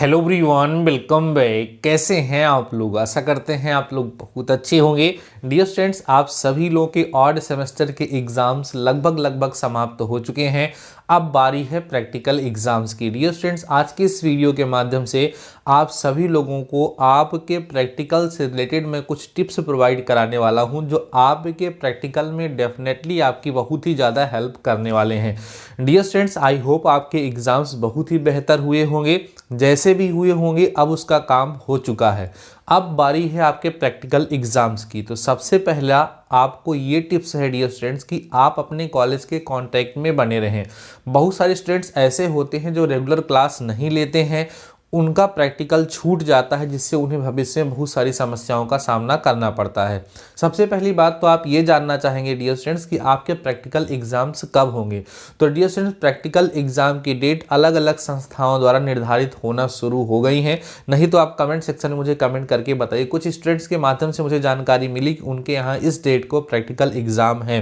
Hello everyone, welcome back. कैसे हैं आप लोग? आशा करते हैं आप लोग बहुत अच्छे होंगे। डियर स्टूडेंट्स, आप सभी लोगों के ऑड सेमेस्टर के एग्जाम्स लगभग समाप्त हो चुके हैं। अब बारी है प्रैक्टिकल एग्जाम्स की। डियर स्टूडेंट्स, आज के इस वीडियो के माध्यम से आप सभी लोगों को आपके प्रैक्टिकल से रिलेटेड मैं कुछ टिप्स प्रोवाइड कराने वाला हूं, जो आपके प्रैक्टिकल में डेफिनेटली आपकी बहुत ही ज़्यादा हेल्प करने वाले हैं। डियर स्टूडेंट्स, आई होप आपके एग्जाम्स बहुत ही बेहतर हुए होंगे। जैसे भी हुए होंगे, अब उसका काम हो चुका है। अब बारी है आपके प्रैक्टिकल एग्जाम्स की। तो सबसे पहला आपको ये टिप्स है डियर स्टूडेंट्स कि आप अपने कॉलेज के कांटेक्ट में बने रहें। बहुत सारे स्टूडेंट्स ऐसे होते हैं जो रेगुलर क्लास नहीं लेते हैं, उनका प्रैक्टिकल छूट जाता है, जिससे उन्हें भविष्य में बहुत सारी समस्याओं का सामना करना पड़ता है। सबसे पहली बात तो आप ये जानना चाहेंगे डियर स्टूडेंट्स कि आपके प्रैक्टिकल एग्जाम्स कब होंगे। तो डियर स्टूडेंट्स, प्रैक्टिकल एग्जाम की डेट अलग अलग संस्थाओं द्वारा निर्धारित होना शुरू हो गई हैं। नहीं तो आप कमेंट सेक्शन में मुझे कमेंट करके बताइए। कुछ स्टूडेंट्स के माध्यम से मुझे जानकारी मिली कि उनके यहाँ इस डेट को प्रैक्टिकल एग्जाम है।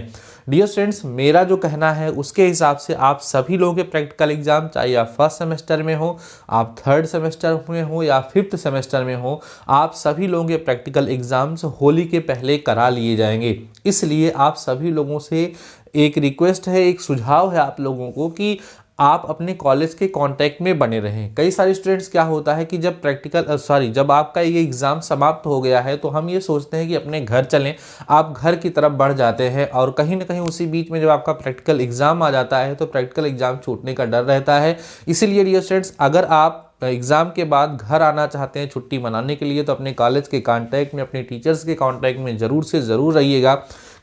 डियर स्टूडेंट्स, मेरा जो कहना है उसके हिसाब से आप सभी लोगों के प्रैक्टिकल एग्जाम, चाहे आप फर्स्ट सेमेस्टर में हो, आप थर्ड सेमेस्टर में हो या फिफ्थ सेमेस्टर में हो, आप सभी लोगों के प्रैक्टिकल एग्जाम्स होली के पहले करा लिए जाएंगे। इसलिए आप सभी लोगों से एक रिक्वेस्ट है, एक सुझाव है आप लोगों को कि आप अपने कॉलेज के कांटेक्ट में बने रहें। कई सारे स्टूडेंट्स क्या होता है कि जब आपका ये एग्ज़ाम समाप्त हो गया है तो हम ये सोचते हैं कि अपने घर चलें, आप घर की तरफ बढ़ जाते हैं और कहीं ना कहीं उसी बीच में जब आपका प्रैक्टिकल एग्ज़ाम आ जाता है तो प्रैक्टिकल एग्ज़ाम छूटने का डर रहता है। इसीलिए डियर स्टूडेंट्स, अगर आप एग्ज़ाम के बाद घर आना चाहते हैं छुट्टी मनाने के लिए, तो अपने कॉलेज के कांटेक्ट में, अपने टीचर्स के कांटेक्ट में ज़रूर से ज़रूर रहिएगा,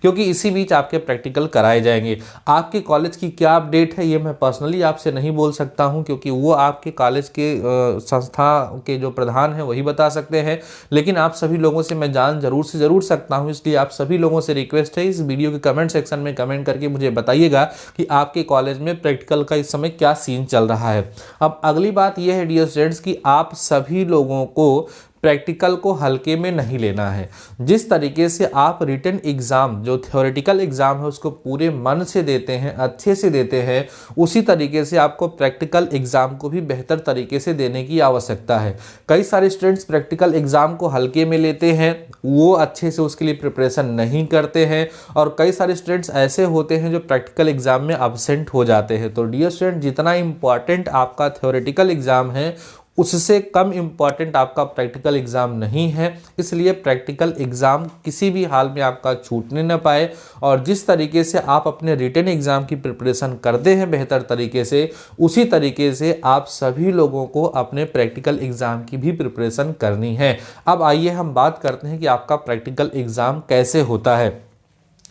क्योंकि इसी बीच आपके प्रैक्टिकल कराए जाएंगे। आपके कॉलेज की क्या अपडेट है ये मैं पर्सनली आपसे नहीं बोल सकता हूं, क्योंकि वो आपके कॉलेज के संस्था के जो प्रधान हैं वही बता सकते हैं। लेकिन आप सभी लोगों से मैं जान जरूर से ज़रूर सकता हूं, इसलिए आप सभी लोगों से रिक्वेस्ट है, इस वीडियो के कमेंट सेक्शन में कमेंट करके मुझे बताइएगा कि आपके कॉलेज में प्रैक्टिकल का इस समय क्या सीन चल रहा है। अब अगली बात यह है डियर स्टूडेंट्स कि आप सभी लोगों को प्रैक्टिकल को हल्के में नहीं लेना है। जिस तरीके से आप रिटन एग्जाम, जो थ्योरेटिकल एग्जाम है, उसको पूरे मन से देते हैं, अच्छे से देते हैं, उसी तरीके से आपको प्रैक्टिकल एग्जाम को भी बेहतर तरीके से देने की आवश्यकता है। कई सारे स्टूडेंट्स प्रैक्टिकल एग्जाम को हल्के में लेते हैं, वो अच्छे से उसके लिए प्रिपरेशन नहीं करते हैं, और कई सारे स्टूडेंट्स ऐसे होते हैं जो प्रैक्टिकल एग्जाम में अब्सेंट हो जाते हैं। तो डियर स्टूडेंट, जितना इंपॉर्टेंट आपका थ्योरेटिकल एग्जाम है, उससे कम इम्पॉर्टेंट आपका प्रैक्टिकल एग्ज़ाम नहीं है। इसलिए प्रैक्टिकल एग्ज़ाम किसी भी हाल में आपका छूटने न पाए, और जिस तरीके से आप अपने रिटन एग्ज़ाम की प्रिपरेशन करते हैं बेहतर तरीके से, उसी तरीके से आप सभी लोगों को अपने प्रैक्टिकल एग्ज़ाम की भी प्रिपरेशन करनी है। अब आइए हम बात करते हैं कि आपका प्रैक्टिकल एग्ज़ाम कैसे होता है।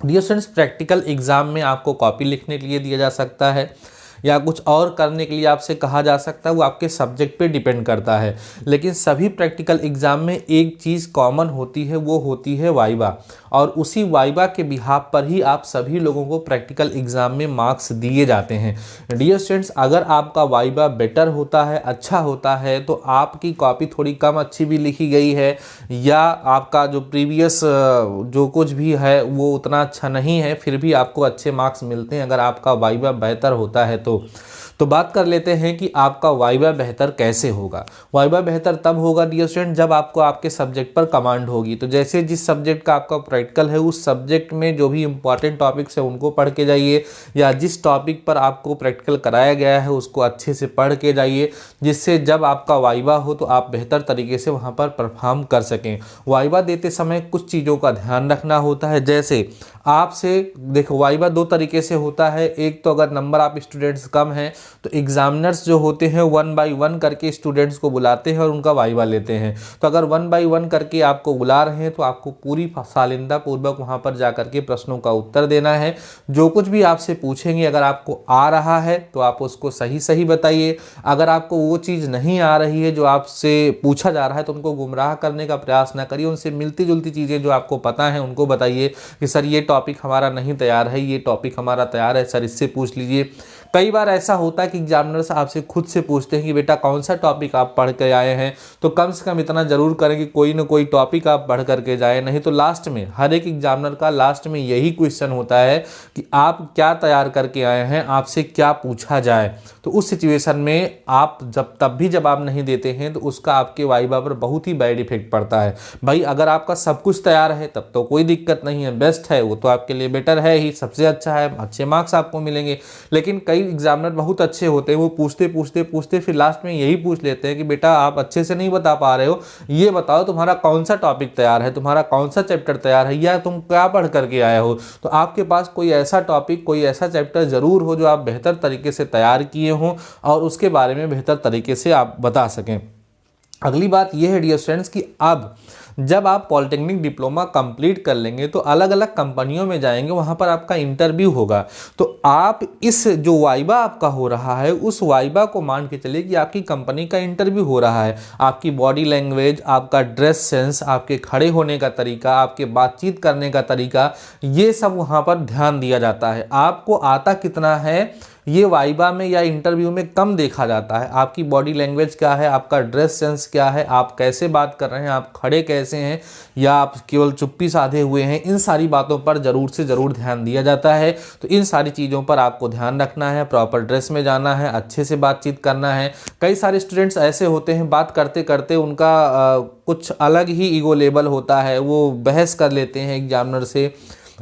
डियर स्टूडेंट्स, प्रैक्टिकल एग्ज़ाम में आपको कॉपी लिखने के लिए दिया जा सकता है या कुछ और करने के लिए आपसे कहा जा सकता है, वो आपके सब्जेक्ट पे डिपेंड करता है। लेकिन सभी प्रैक्टिकल एग्जाम में एक चीज़ कॉमन होती है, वो होती है वाइवा, और उसी वाइवा के बिहाफ पर ही आप सभी लोगों को प्रैक्टिकल एग्जाम में मार्क्स दिए जाते हैं। डियर स्टूडेंट्स, अगर आपका वाइवा बेटर होता है, अच्छा होता है, तो आपकी कॉपी थोड़ी कम अच्छी भी लिखी गई है, या आपका जो प्रीवियस जो कुछ भी है वो उतना अच्छा नहीं है, फिर भी आपको अच्छे मार्क्स मिलते हैं अगर आपका वाइवा बेहतर होता है। तो बात कर लेते हैं कि आपका वाइवा बेहतर कैसे होगा। वाइवा बेहतर तब होगा डियर स्टूडेंट जब आपको आपके सब्जेक्ट पर कमांड होगी। तो जैसे जिस सब्जेक्ट का आपका प्रैक्टिकल है, उस सब्जेक्ट में जो भी इंपॉर्टेंट टॉपिक्स है उनको पढ़ के जाइए, या जिस टॉपिक पर आपको प्रैक्टिकल कराया गया है उसको अच्छे से पढ़ के जाइए, जिससे जब आपका वाइवा हो तो आप बेहतर तरीके से वहाँ पर परफॉर्म कर सकें। वाइवा देते समय कुछ चीज़ों का ध्यान रखना होता है। जैसे आपसे देखो, वाइवा दो तरीके से होता है। एक तो अगर नंबर आप स्टूडेंट्स कम हैं तो एग्जामिनर्स जो होते हैं 1 बाई 1 करके स्टूडेंट्स को बुलाते हैं और उनका वाइवा लेते हैं। तो अगर 1 बाई 1 करके आपको बुला रहे हैं तो आपको पूरी शालीनता पूर्वक वहाँ पर जा करके प्रश्नों का उत्तर देना है। जो कुछ भी आपसे पूछेंगे, अगर आपको आ रहा है तो आप उसको सही सही बताइए। अगर आपको वो चीज़ नहीं आ रही है जो आपसे पूछा जा रहा है तो उनको गुमराह करने का प्रयास ना करिए। उनसे मिलती जुलती चीज़ें जो आपको पता है उनको बताइए कि सर ये टॉपिक हमारा नहीं तैयार है, ये टॉपिक हमारा तैयार है, सर इससे पूछ लीजिए। कई बार ऐसा होता है कि एग्जामिनर्स आपसे खुद से पूछते हैं कि बेटा कौन सा टॉपिक आप पढ़ के आए हैं, तो कम से कम इतना जरूर करें कि कोई ना कोई टॉपिक आप पढ़ करके जाए, नहीं तो लास्ट में हर एक एग्जामिनर का लास्ट में यही क्वेश्चन होता है कि आप क्या तैयार करके आए हैं, आपसे क्या पूछा जाए। तो उस सिचुएशन में आप जब आप नहीं देते हैं तो उसका आपके वाइवा पर बहुत ही बैड इफेक्ट पड़ता है। भाई अगर आपका सब कुछ तैयार है तब तो कोई दिक्कत नहीं है, बेस्ट है, वो तो आपके लिए बेटर है ही, सबसे अच्छा है, अच्छे मार्क्स आपको मिलेंगे। लेकिन कई एग्जामिनर बहुत अच्छे होते हैं, वो पूछते फिर लास्ट में यही पूछ लेते हैं कि बेटा आप अच्छे से नहीं बता पा रहे हो, ये बताओ तुम्हारा कौन सा टॉपिक तैयार है, तुम्हारा कौन सा चैप्टर तैयार है, या तुम क्या पढ़ करके आए हो। तो आपके पास कोई ऐसा टॉपिक, कोई ऐसा चैप्टर जरूर हो जो आप बेहतर तरीके से तैयार किए हों और उसके बारे में बेहतर तरीके से आप बता सकें। अगली बात यह है डियर स्टूडेंट्स कि अब जब आप पॉलिटेक्निक डिप्लोमा कंप्लीट कर लेंगे तो अलग अलग कंपनियों में जाएंगे, वहां पर आपका इंटरव्यू होगा। तो आप इस जो वाइवा आपका हो रहा है उस वाइवा को मान के चलिए कि आपकी कंपनी का इंटरव्यू हो रहा है। आपकी बॉडी लैंग्वेज, आपका ड्रेस सेंस, आपके खड़े होने का तरीका, आपके बातचीत करने का तरीका, ये सब वहां पर ध्यान दिया जाता है। आपको आता कितना है ये वाइवा में या इंटरव्यू में कम देखा जाता है। आपकी बॉडी लैंग्वेज क्या है, आपका ड्रेस सेंस क्या है, आप कैसे बात कर रहे हैं, आप खड़े कैसे हैं या आप केवल चुप्पी साधे हुए हैं, इन सारी बातों पर जरूर से ज़रूर ध्यान दिया जाता है। तो इन सारी चीज़ों पर आपको ध्यान रखना है, प्रॉपर ड्रेस में जाना है, अच्छे से बातचीत करना है। कई सारे स्टूडेंट्स ऐसे होते हैं बात करते करते उनका कुछ अलग ही ईगो लेवल होता है, वो बहस कर लेते हैं एग्जामिनर से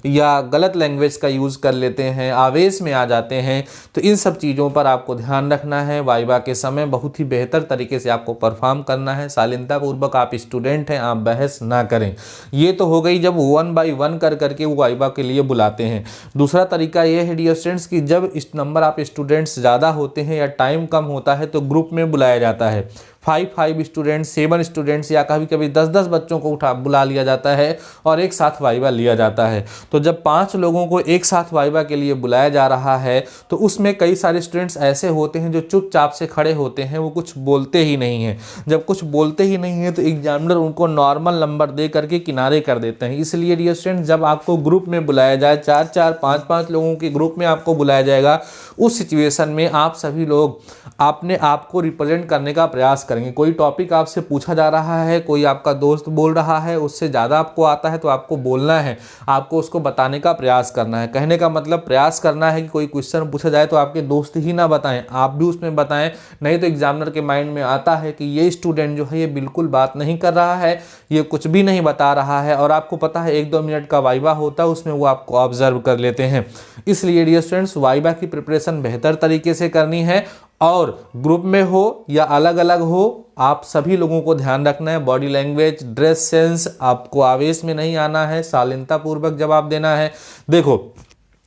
या गलत लैंग्वेज का यूज़ कर लेते हैं, आवेश में आ जाते हैं। तो इन सब चीज़ों पर आपको ध्यान रखना है। वाइवा के समय बहुत ही बेहतर तरीके से आपको परफॉर्म करना है। शालीनतापूर्वक आप स्टूडेंट हैं, आप बहस ना करें। ये तो हो गई जब 1 by 1 कर करके वो वाइवा के लिए बुलाते हैं। दूसरा तरीका ये है डियर स्टूडेंट्स कि जब इस नंबर आप स्टूडेंट्स ज़्यादा होते हैं या टाइम कम होता है तो ग्रुप में बुलाया जाता है। 5 स्टूडेंट्स, 7 स्टूडेंट्स या कभी कभी 10 बच्चों को बुला लिया जाता है और एक साथ वाइवा लिया जाता है। तो जब 5 लोगों को एक साथ वाइवा के लिए बुलाया जा रहा है तो उसमें कई सारे स्टूडेंट्स ऐसे होते हैं जो चुपचाप से खड़े होते हैं, वो कुछ बोलते ही नहीं हैं। जब कुछ बोलते ही नहीं है तो एग्जामिनर उनको नॉर्मल नंबर दे करके किनारे कर देते हैं। इसलिए डियर स्टूडेंट्स जब आपको ग्रुप में बुलाया जाए, 4-4, 5-5 लोगों के ग्रुप में आपको बुलाया जाएगा, उस सिचुएशन में आप सभी लोग अपने आप को रिप्रेजेंट करने का प्रयास करेंगे। कोई टॉपिक आपसे पूछा जा रहा है, कोई आपका दोस्त बोल रहा है, उससे ज़्यादा आपको आता है तो आपको बोलना है, आपको उसको बताने का प्रयास करना है। कहने का मतलब प्रयास करना है कि कोई क्वेश्चन पूछा जाए तो आपके दोस्त ही ना बताएं, आप भी उसमें बताएं। नहीं तो एग्जामिनर के माइंड में आता है कि ये स्टूडेंट जो है ये बिल्कुल बात नहीं कर रहा है, ये कुछ भी नहीं बता रहा है। और आपको पता है 1-2 मिनट का वाइवा होता है, उसमें वो आपको ऑब्जर्व कर लेते हैं। इसलिए डियर स्टूडेंट्स वाइवा की प्रिपरेशन बेहतर तरीके से करनी है और ग्रुप में हो या अलग अलग हो, आप सभी लोगों को ध्यान रखना है। बॉडी लैंग्वेज, ड्रेस सेंस, आपको आवेश में नहीं आना है, शालीनतापूर्वक जवाब देना है। देखो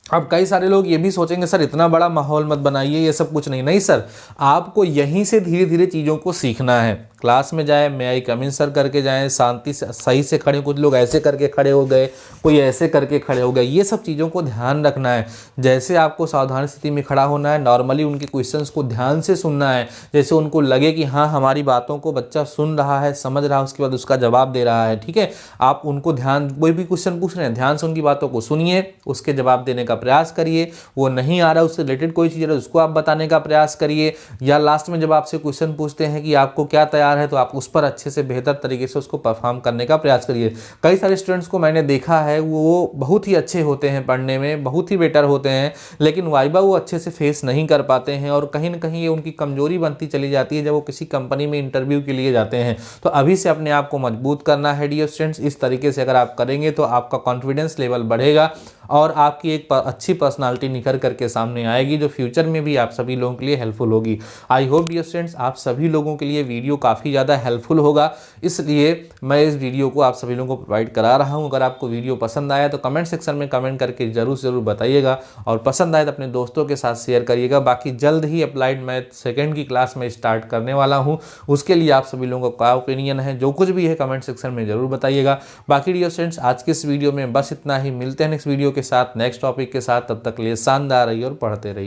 अब कई सारे लोग ये भी सोचेंगे सर इतना बड़ा माहौल मत बनाइए, ये सब कुछ नहीं। नहीं सर, आपको यहीं से धीरे धीरे चीज़ों को सीखना है। क्लास में जाए, मे आई कम इन सर करके जाएं, शांति से सही से खड़े। कुछ लोग ऐसे करके खड़े हो गए, कोई ऐसे करके खड़े हो गए, ये सब चीज़ों को ध्यान रखना है। जैसे आपको सावधान स्थिति में खड़ा होना है, नॉर्मली उनके क्वेश्चंस को ध्यान से सुनना है, जैसे उनको लगे कि हाँ हमारी बातों को बच्चा सुन रहा है, समझ रहा है, उसके बाद उसका जवाब दे रहा है। ठीक है, आप उनको ध्यान, कोई भी क्वेश्चन पूछ रहे हैं ध्यान से उनकी बातों को सुनिए, उसके जवाब देने का प्रयास करिए। वो नहीं आ रहा उससे रिलेटेड कोई चीज़ है उसको आप बताने का प्रयास करिए। या लास्ट में जब आपसे क्वेश्चन पूछते हैं कि आपको क्या तैयार है तो आप उस पर अच्छे से बेहतर तरीके से उसको परफॉर्म करने का प्रयास करिए। कई सारे स्टूडेंट्स को मैंने देखा है वो बहुत ही अच्छे होते हैं, पढ़ने में बहुत ही बेटर होते हैं, लेकिन वाइवा वो अच्छे से फेस नहीं कर पाते हैं और कहीं ना कहीं ये उनकी कमजोरी बनती चली जाती है जब वो किसी कंपनी में इंटरव्यू के लिए जाते हैं। तो अभी से अपने आप को मजबूत करना है डियर स्टूडेंट्स। इस तरीके से अगर आप करेंगे तो आपका कॉन्फिडेंस लेवल बढ़ेगा और आपकी एक अच्छी पर्सनालिटी निखर करके सामने आएगी जो फ्यूचर में भी आप सभी लोगों के लिए हेल्पफुल होगी। आई होप डियर स्टूडेंट्स आप सभी लोगों के लिए वीडियो काफ़ी ज़्यादा हेल्पफुल होगा, इसलिए मैं इस वीडियो को आप सभी लोगों को प्रोवाइड करा रहा हूं। अगर आपको वीडियो पसंद आया तो कमेंट सेक्शन में कमेंट करके जरूर बताइएगा और पसंद आए तो अपने दोस्तों के साथ शेयर करिएगा। बाकी जल्द ही अप्लाइड मैथ सेकेंड की क्लास में स्टार्ट करने वाला हूँ, उसके लिए आप सभी लोगों का ओपिनियन है जो कुछ भी है कमेंट सेक्शन में जरूर बताइएगा। बाकी डियर स्टूडेंट्स आज के इस वीडियो में बस इतना ही, मिलते हैं नेक्स्ट वीडियो के साथ, नेक्स्ट टॉपिक के साथ। तब तक लिए शानदार रहिए और पढ़ते रहिए।